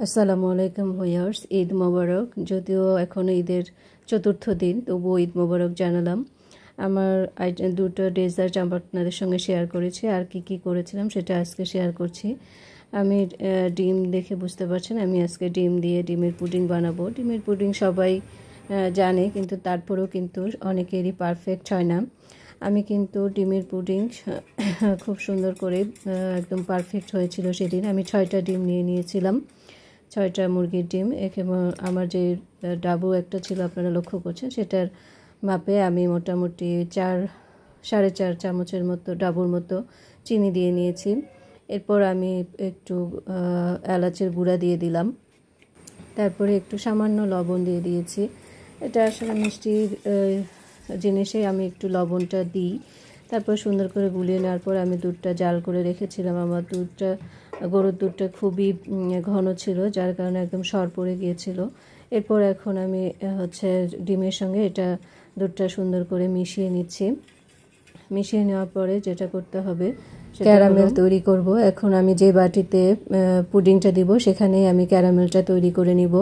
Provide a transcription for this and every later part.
আসসালামু আলাইকুম ভিউয়ার্স, ঈদ মোবারক। যদিও এখনও ঈদের চতুর্থ দিন, তবুও ঈদ মোবারক জানালাম। আমার দুটো ডেজার্ট আপনাদের সঙ্গে শেয়ার করেছি, আর কি করেছিলাম সেটা আজকে শেয়ার করছি। আমি ডিম দেখে বুঝতে পারছেন, আমি আজকে ডিম দিয়ে ডিমের পুডিং বানাবো। ডিমের পুডিং সবাই জানে, কিন্তু তারপরেও কিন্তু অনেকেরই পারফেক্ট হয় না। আমি কিন্তু ডিমের পুডিং খুব সুন্দর করে একদম পারফেক্ট হয়েছিল সেদিন। আমি 6টা ডিম নিয়ে নিয়েছিলাম, 6টা মুরগির ডিম। এবং আমার যে ডাবু একটা ছিল আপনারা লক্ষ্য করছেন, সেটার মাপে আমি মোটামুটি 4.5 চামচের মতো ডাবুর মতো চিনি দিয়ে নিয়েছি। এরপর আমি একটু এলাচের গুঁড়া দিয়ে দিলাম, তারপরে একটু সামান্য লবণ দিয়ে দিয়েছি। এটা আসলে মিষ্টির জিনিসে আমি একটু লবণটা দিই। তারপর সুন্দর করে গুলিয়ে নেওয়ার পর আমি দুধটা জাল করে রেখেছিলাম। আমার গরুর দুধটা খুবই ঘন ছিল, যার কারণে একদম সর পড়ে গিয়েছিল। এরপর এখন আমি ডিমের সঙ্গে দুধটা সুন্দর করে মিশিয়ে নিচ্ছি। মিশিয়ে নেওয়ার পরে যেটা করতে হবে, ক্যারামেল তৈরি করব। এখন আমি যে বাটিতে পুডিংটা দিব সেখানেই আমি ক্যারামেলটা তৈরি করে নিব।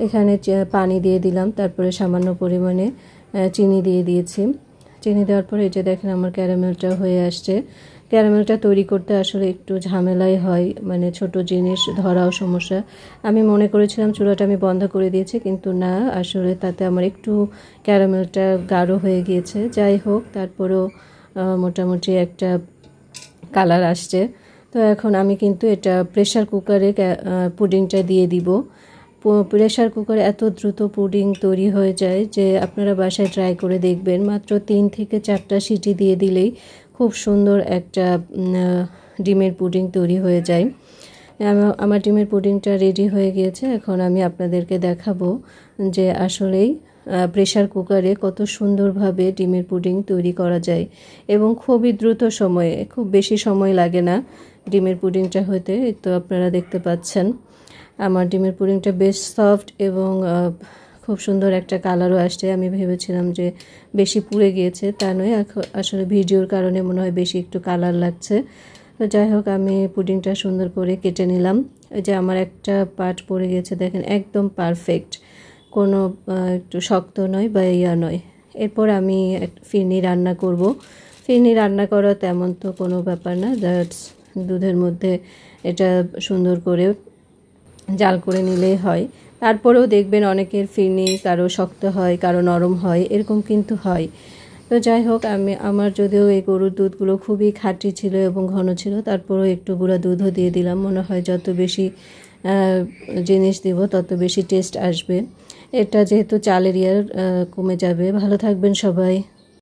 এখানে পানি দিয়ে দিলাম, তারপরে সামান্য পরিমাণে চিনি দিয়ে দিয়েছি। চিনি দেওয়ার পরে এই যে দেখেন আমার ক্যারামেলটা হয়ে আসছে। ক্যারামেলটা তৈরি করতে আসলে একটু ঝামেলাই হয়, মানে ছোট জিনিস ধরাও সমস্যা। আমি মনে করেছিলাম চুলাটা আমি বন্ধ করে দিয়েছি, কিন্তু না, আসলে তাতে আমার একটু ক্যারামেলটা গাঢ় হয়ে গিয়েছে। যাই হোক, তারপরেও মোটামুটি একটা কালার আসছে। তো এখন আমি কিন্তু এটা প্রেশার কুকারে পুডিংটা দিয়ে দিব। প্রেশার কুকারে এত দ্রুত পুডিং তৈরি হয়ে যায় যে আপনারা বাসায় ট্রাই করে দেখবেন। মাত্র 3 থেকে 4টা সিটি দিয়ে দিলেই খুব সুন্দর একটা ডিমের পুডিং তৈরি হয়ে যায়। আমার ডিমের পুডিংটা রেডি হয়ে গিয়েছে। এখন আমি আপনাদেরকে দেখাবো যে আসলেই প্রেশার কুকারে কত সুন্দরভাবে ডিমের পুডিং তৈরি করা যায়, এবং খুবই দ্রুত সময়ে, খুব বেশি সময় লাগে না ডিমের পুডিংটা হতে। তো আপনারা দেখতে পাচ্ছেন আমার ডিমের পুডিংটা বেশ সফট এবং খুব সুন্দর একটা কালারও আসছে। আমি ভেবেছিলাম যে বেশি পুড়ে গিয়েছে, তা নয়, আসলে ভিডিওর কারণে মনে হয় বেশি একটু কালার লাগছে। তো যাই হোক, আমি পুডিংটা সুন্দর করে কেটে নিলাম। এই যে আমার একটা পার্ট পড়ে গেছে, দেখেন একদম পারফেক্ট, কোনো একটু শক্ত নয় বা নয়। এরপর আমি ফিরনি রান্না করব। ফিরনি রান্না করা তেমন তো কোনো ব্যাপার না, দ্যাটস দুধের মধ্যে এটা সুন্দর করে জাল করে নিলেই হয়। তারপরেও দেখবেন অনেকের ফিরনি কারো শক্ত হয়, কারো নরম হয়, এরকম কিন্তু হয়। তো যাই হোক, আমার যদিও এই গরুর দুধগুলো খুবই খাঁটি ছিল এবং ঘন ছিল, তারপরেও একটু গুঁড়া দুধও দিয়ে দিলাম। মনে হয় যত বেশি জিনিস দিব তত বেশি টেস্ট আসবে। এটা যেহেতু চালের কমে যাবে। ভালো থাকবেন সবাই।